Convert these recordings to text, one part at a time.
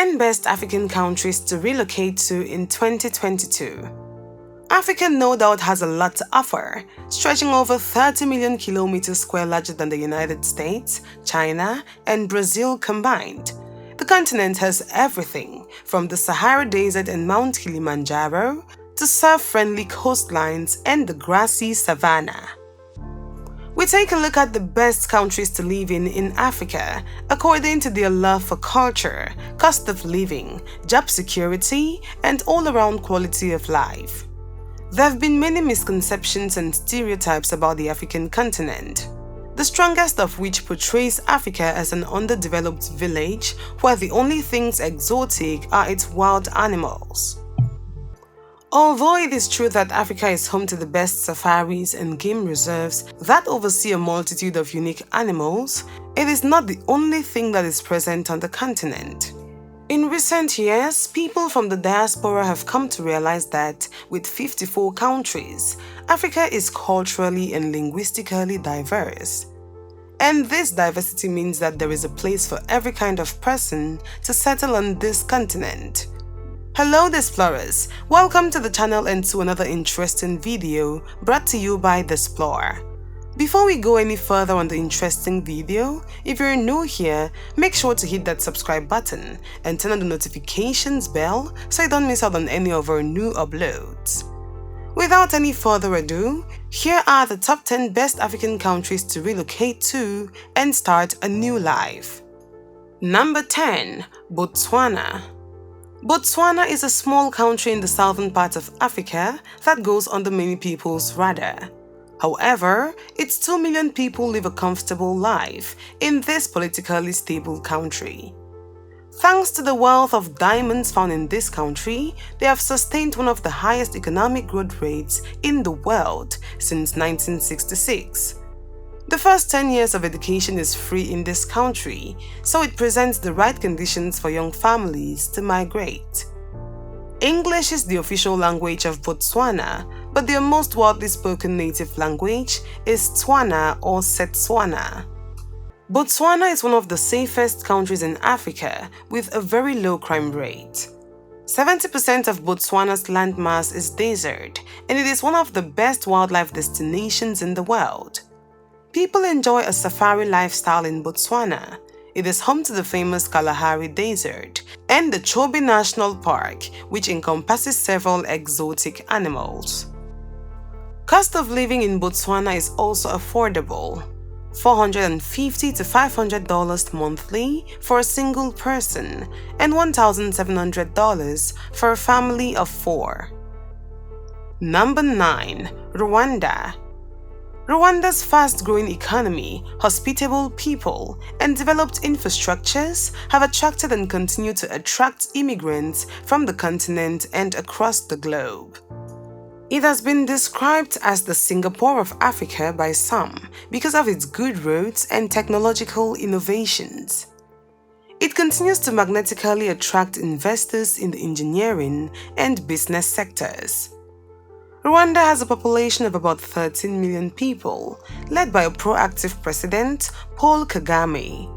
10 Best African Countries to Relocate to in 2022. Africa no doubt has a lot to offer, stretching over 30 million kilometers square larger than the United States, China, and Brazil combined. The continent has everything from the Sahara Desert and Mount Kilimanjaro to surf-friendly coastlines and the grassy savanna. We take a look at the best countries to live in Africa according to their love for culture, cost of living, job security, and all-around quality of life. There have been many misconceptions and stereotypes about the African continent, the strongest of which portrays Africa as an underdeveloped village where the only things exotic are its wild animals. Although it is true that Africa is home to the best safaris and game reserves that oversee a multitude of unique animals, it is not the only thing that is present on the continent. In recent years, people from the diaspora have come to realize that, with 54 countries, Africa is culturally and linguistically diverse. And this diversity means that there is a place for every kind of person to settle on this continent. Hello Explorers, welcome to the channel and to another interesting video brought to you by The Explorer. Before we go any further on the interesting video, if you're new here, make sure to hit that subscribe button and turn on the notifications bell so you don't miss out on any of our new uploads. Without any further ado, here are the top 10 best African countries to relocate to and start a new life. Number 10. Botswana. Botswana is a small country in the southern part of Africa that goes under many people's radar. However, its 2 million people live a comfortable life in this politically stable country. Thanks to the wealth of diamonds found in this country, they have sustained one of the highest economic growth rates in the world since 1966. The first 10 years of education is free in this country, so it presents the right conditions for young families to migrate. English is the official language of Botswana, but their most widely spoken native language is Tswana or Setswana. Botswana is one of the safest countries in Africa with a very low crime rate. 70% of Botswana's landmass is desert, and it is one of the best wildlife destinations in the world. People enjoy a safari lifestyle in Botswana. It is home to the famous Kalahari Desert and the Chobe National Park, which encompasses several exotic animals. Cost of living in Botswana is also affordable, $450 to $500 monthly for a single person and $1,700 for a family of 4. Number 9. Rwanda. Rwanda's fast-growing economy, hospitable people, and developed infrastructures have attracted and continue to attract immigrants from the continent and across the globe. It has been described as the Singapore of Africa by some because of its good roads and technological innovations. It continues to magnetically attract investors in the engineering and business sectors. Rwanda has a population of about 13 million people, led by a proactive president, Paul Kagame.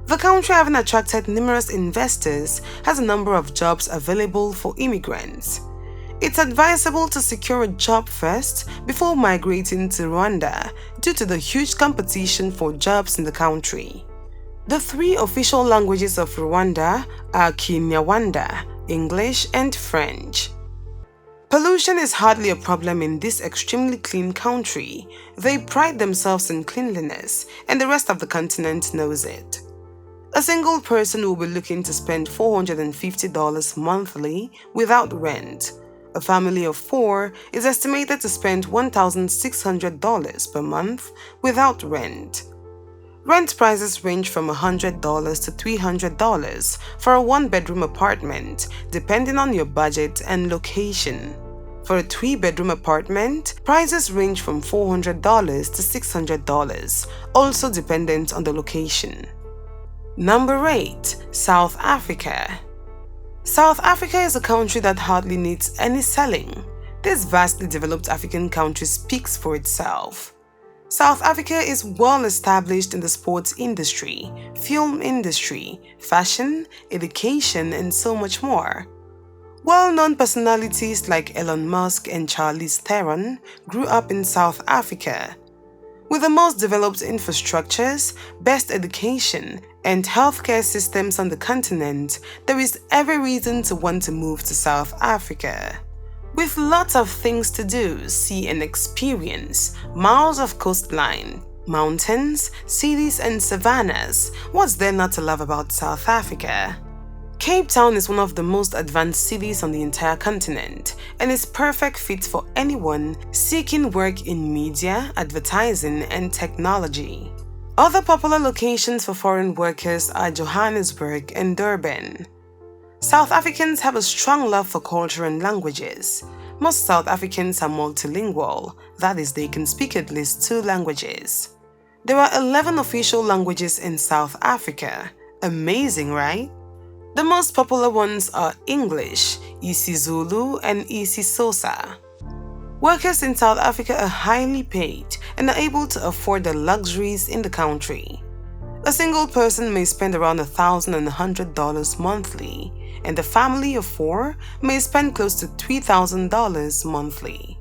The country, having attracted numerous investors, has a number of jobs available for immigrants. It's advisable to secure a job first before migrating to Rwanda due to the huge competition for jobs in the country. The 3 official languages of Rwanda are Kinyarwanda, English, and French. Pollution is hardly a problem in this extremely clean country. They pride themselves in cleanliness, and the rest of the continent knows it. A single person will be looking to spend $450 monthly without rent. A family of 4 is estimated to spend $1,600 per month without rent. Rent prices range from $100 to $300 for a 1-bedroom apartment, depending on your budget and location. For a 3-bedroom apartment, prices range from $400 to $600, also dependent on the location. Number 8. South Africa. South Africa is a country that hardly needs any selling. This vastly developed African country speaks for itself. South Africa is well established in the sports industry, film industry, fashion, education, and so much more. Well-known personalities like Elon Musk and Charlize Theron grew up in South Africa. With the most developed infrastructures, best education, and healthcare systems on the continent, there is every reason to want to move to South Africa. With lots of things to do, see and experience, miles of coastline, mountains, cities and savannas, what's there not to love about South Africa? Cape Town is one of the most advanced cities on the entire continent and is perfect fit for anyone seeking work in media, advertising and technology. Other popular locations for foreign workers are Johannesburg and Durban. South Africans have a strong love for culture and languages. Most South Africans are multilingual, that is, they can speak at least 2 languages. There are 11 official languages in South Africa. Amazing, right? The most popular ones are English, isiZulu, and isiXhosa. Workers in South Africa are highly paid and are able to afford the luxuries in the country. A single person may spend around $1,100 monthly, and a family of 4 may spend close to $3,000 monthly.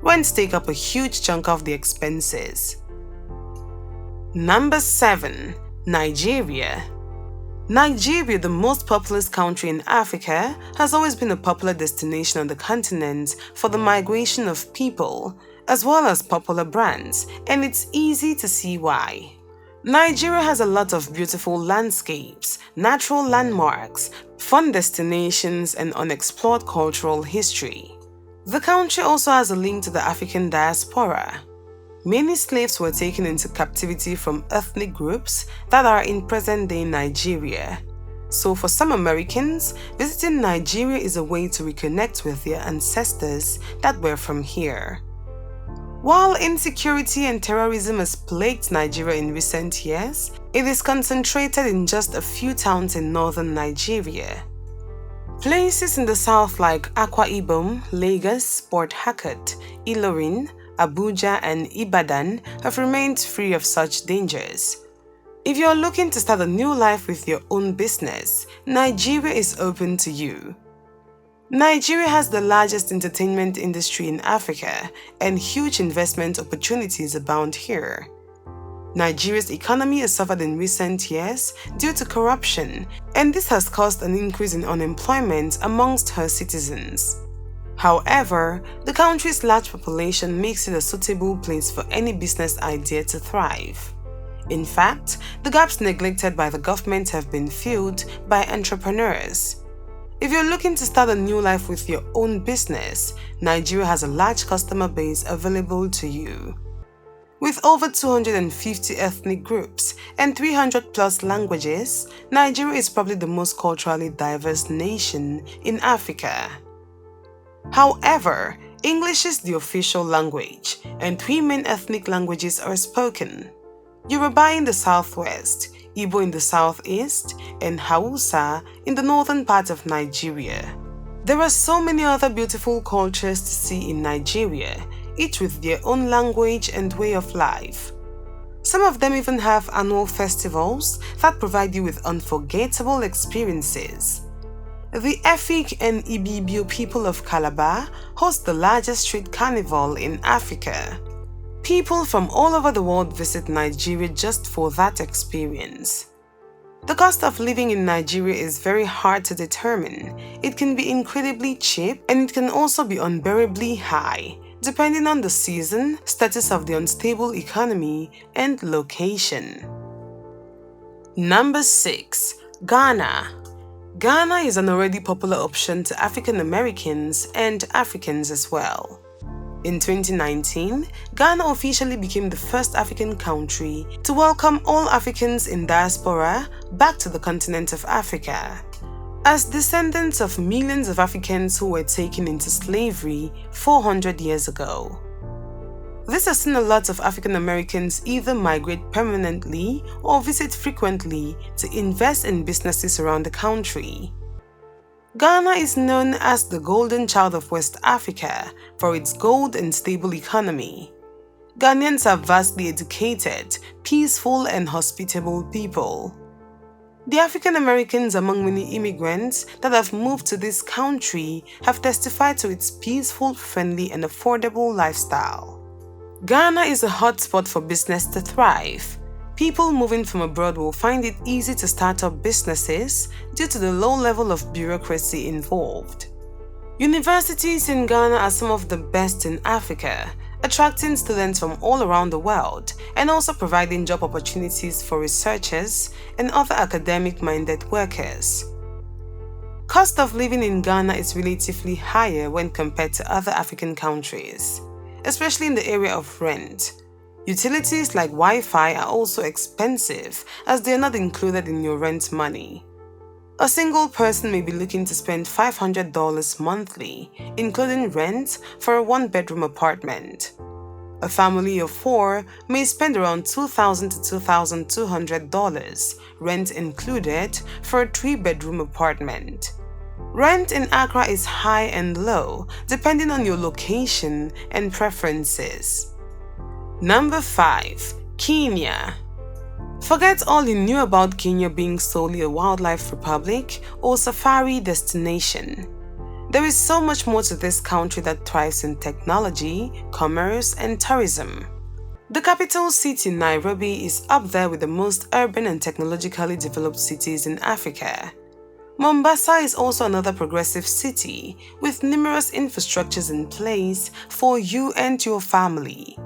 Rents take up a huge chunk of the expenses. Number 7. Nigeria. Nigeria, the most populous country in Africa, has always been a popular destination on the continent for the migration of people, as well as popular brands, and it's easy to see why. Nigeria has a lot of beautiful landscapes, natural landmarks, fun destinations, and unexplored cultural history. The country also has a link to the African diaspora. Many slaves were taken into captivity from ethnic groups that are in present-day Nigeria. So for some Americans, visiting Nigeria is a way to reconnect with their ancestors that were from here. While insecurity and terrorism has plagued Nigeria in recent years, it is concentrated in just a few towns in northern Nigeria. Places in the south like Akwa Ibom, Lagos, Port Harcourt, Ilorin, Abuja, and Ibadan have remained free of such dangers. If you're looking to start a new life with your own business, Nigeria is open to you. Nigeria has the largest entertainment industry in Africa, and huge investment opportunities abound here. Nigeria's economy has suffered in recent years due to corruption, and this has caused an increase in unemployment amongst her citizens. However, the country's large population makes it a suitable place for any business idea to thrive. In fact, the gaps neglected by the government have been filled by entrepreneurs. If you're looking to start a new life with your own business, Nigeria has a large customer base available to you. With over 250 ethnic groups and 300 plus languages, Nigeria is probably the most culturally diverse nation in Africa. However, English is the official language, and 3 main ethnic languages are spoken: Yoruba in the southwest, Igbo in the southeast, and Hausa in the northern part of Nigeria. There are so many other beautiful cultures to see in Nigeria, each with their own language and way of life. Some of them even have annual festivals that provide you with unforgettable experiences. The Efik and Ibibio people of Calabar host the largest street carnival in Africa. People from all over the world visit Nigeria just for that experience. The cost of living in Nigeria is very hard to determine. It can be incredibly cheap, and it can also be unbearably high, depending on the season, status of the unstable economy, and location. Number 6. Ghana. Ghana is an already popular option to African Americans and Africans as well. In 2019, Ghana officially became the first African country to welcome all Africans in diaspora back to the continent of Africa. As descendants of millions of Africans who were taken into slavery 400 years ago. This has seen a lot of African Americans either migrate permanently or visit frequently to invest in businesses around the country. Ghana is known as the Golden Child of West Africa for its gold and stable economy. Ghanaians are vastly educated, peaceful, and hospitable people. The African Americans among many immigrants that have moved to this country have testified to its peaceful, friendly, and affordable lifestyle. Ghana is a hotspot for business to thrive. People moving from abroad will find it easy to start up businesses due to the low level of bureaucracy involved. Universities in Ghana are some of the best in Africa, attracting students from all around the world and also providing job opportunities for researchers and other academic-minded workers. Cost of living in Ghana is relatively higher when compared to other African countries, especially in the area of rent. Utilities like Wi-Fi are also expensive as they are not included in your rent money. A single person may be looking to spend $500 monthly, including rent, for a one-bedroom apartment. A family of 4 may spend around $2,000 to $2,200, rent included, for a 3-bedroom apartment. Rent in Accra is high and low, depending on your location and preferences. Number 5. Kenya. Forget all you knew about Kenya being solely a wildlife republic or safari destination. There is so much more to this country that thrives in technology, commerce, and tourism. The capital city, Nairobi, is up there with the most urban and technologically developed cities in Africa. Mombasa is also another progressive city with numerous infrastructures in place for you and your family.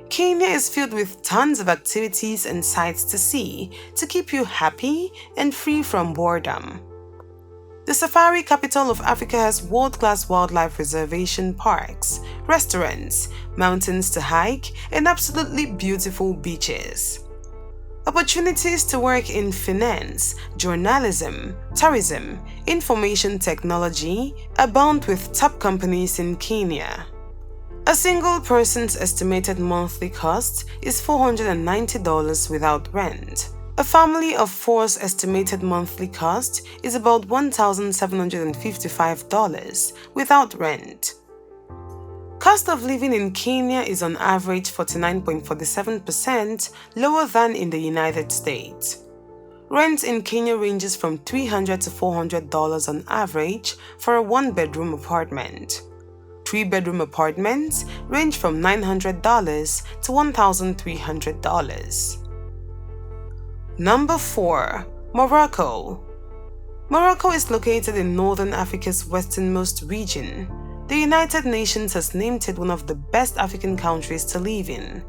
Kenya is filled with tons of activities and sights to see to keep you happy and free from boredom. The safari capital of Africa has world-class wildlife reservation parks, restaurants, mountains to hike, and absolutely beautiful beaches. Opportunities to work in finance, journalism, tourism, information technology abound with top companies in Kenya. A single person's estimated monthly cost is $490 without rent. A family of 4's estimated monthly cost is about $1,755 without rent. Cost of living in Kenya is on average 49.47% lower than in the United States. Rent in Kenya ranges from $300 to $400 on average for a one-bedroom apartment. 3-bedroom apartments range from $900 to $1,300. Number 4. Morocco. Morocco is located in northern Africa's westernmost region. The United Nations has named it one of the best African countries to live in.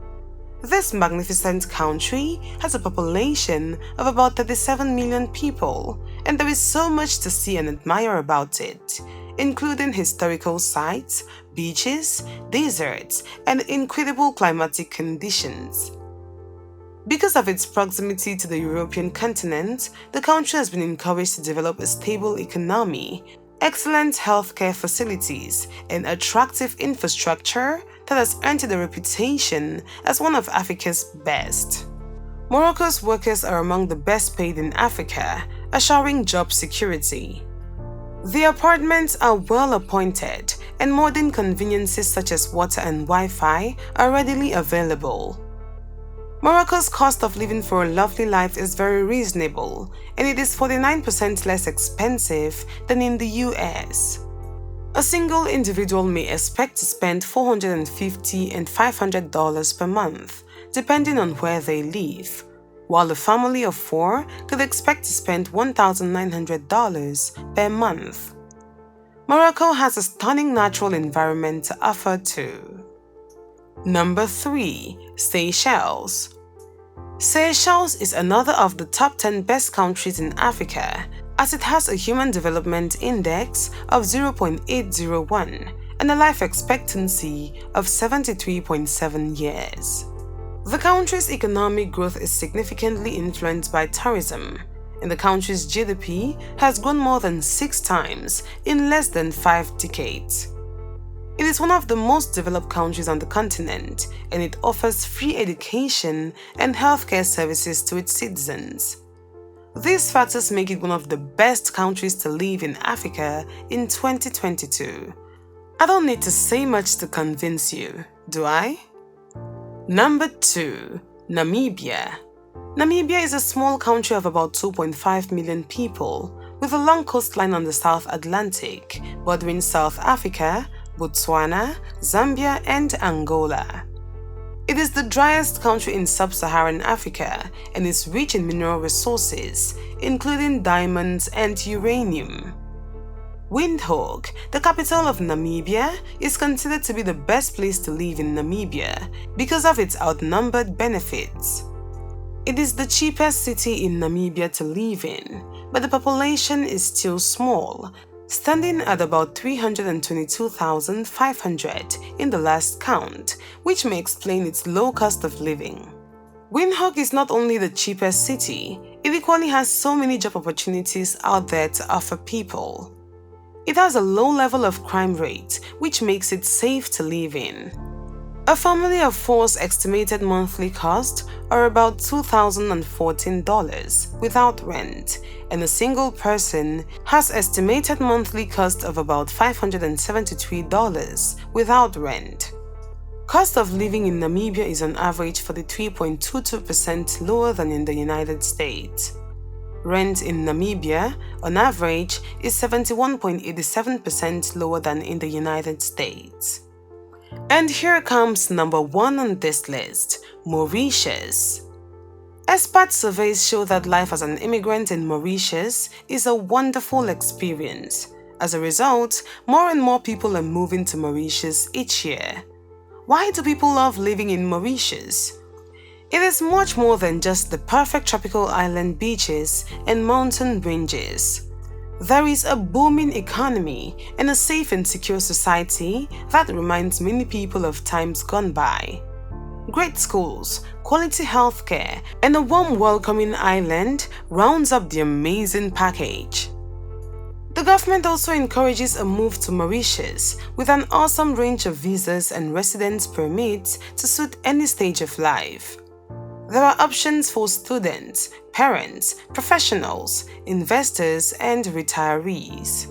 This magnificent country has a population of about 37 million people, and there is so much to see and admire about it, including historical sites, beaches, deserts, and incredible climatic conditions. Because of its proximity to the European continent, the country has been encouraged to develop a stable economy, excellent healthcare facilities, and attractive infrastructure that has earned it a reputation as one of Africa's best. Morocco's workers are among the best paid in Africa, assuring job security. The apartments are well appointed, and modern conveniences such as water and Wi-Fi are readily available. Morocco's cost of living for a lovely life is very reasonable, and it is 49% less expensive than in the US. A single individual may expect to spend $450 and $500 per month, depending on where they live, while a family of 4 could expect to spend $1,900 per month. Morocco has a stunning natural environment to offer too. Number 3. Seychelles. Seychelles is another of the top 10 best countries in Africa, as it has a Human Development Index of 0.801 and a life expectancy of 73.7 years. The country's economic growth is significantly influenced by tourism, and the country's GDP has grown more than 6 times in less than 5 decades. It is one of the most developed countries on the continent, and it offers free education and healthcare services to its citizens. These factors make it one of the best countries to live in Africa in 2022. I don't need to say much to convince you, do I? Number 2. Namibia. Namibia is a small country of about 2.5 million people with a long coastline on the South Atlantic, bordering South Africa, Botswana, Zambia, and Angola. It is the driest country in sub-Saharan Africa and is rich in mineral resources, including diamonds and uranium. Windhoek, the capital of Namibia, is considered to be the best place to live in Namibia because of its outnumbered benefits. It is the cheapest city in Namibia to live in, but the population is still small, standing at about 322,500 in the last count, which may explain its low cost of living. Windhoek is not only the cheapest city, it equally has so many job opportunities out there to offer people. It has a low level of crime rate, which makes it safe to live in. A family of four's estimated monthly cost are about $2,014 without rent, and a single person has estimated monthly cost of about $573 without rent. Cost of living in Namibia is on average 43.22% lower than in the United States. Rent in Namibia, on average, is 71.87% lower than in the United States. And here comes number 1 on this list, Mauritius. Expert surveys show that life as an immigrant in Mauritius is a wonderful experience. As a result, more and more people are moving to Mauritius each year. Why do people love living in Mauritius? It is much more than just the perfect tropical island beaches and mountain ranges. There is a booming economy and a safe and secure society that reminds many people of times gone by. Great schools, quality healthcare, and a warm welcoming island rounds up the amazing package. The government also encourages a move to Mauritius with an awesome range of visas and residence permits to suit any stage of life. There are options for students, parents, professionals, investors, and retirees.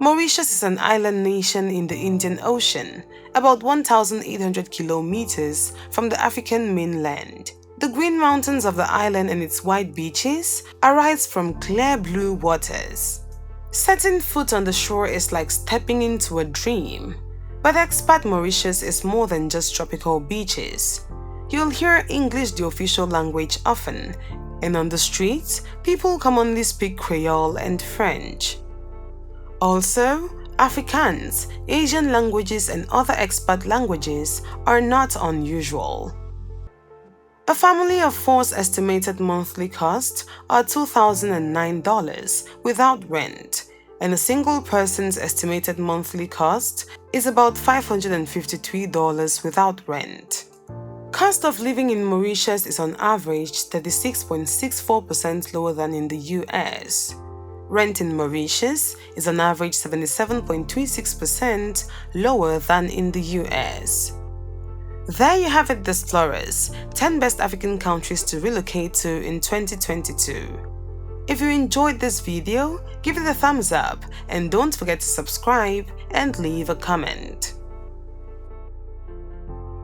Mauritius is an island nation in the Indian Ocean, about 1,800 kilometers from the African mainland. The green mountains of the island and its white beaches arise from clear blue waters. Setting foot on the shore is like stepping into a dream. But expat Mauritius is more than just tropical beaches. You'll hear English the official language often, and on the streets, people commonly speak Creole and French. Also, Afrikaans, Asian languages, and other expat languages are not unusual. A family of four's estimated monthly costs are $2,009 without rent, and a single person's estimated monthly cost is about $553 without rent. Cost of living in Mauritius is on average 36.64% lower than in the US. Rent in Mauritius is on average 77.36% lower than in the US. There you have it, explorers, 10 best African countries to relocate to in 2022. If you enjoyed this video, give it a thumbs up and don't forget to subscribe and leave a comment.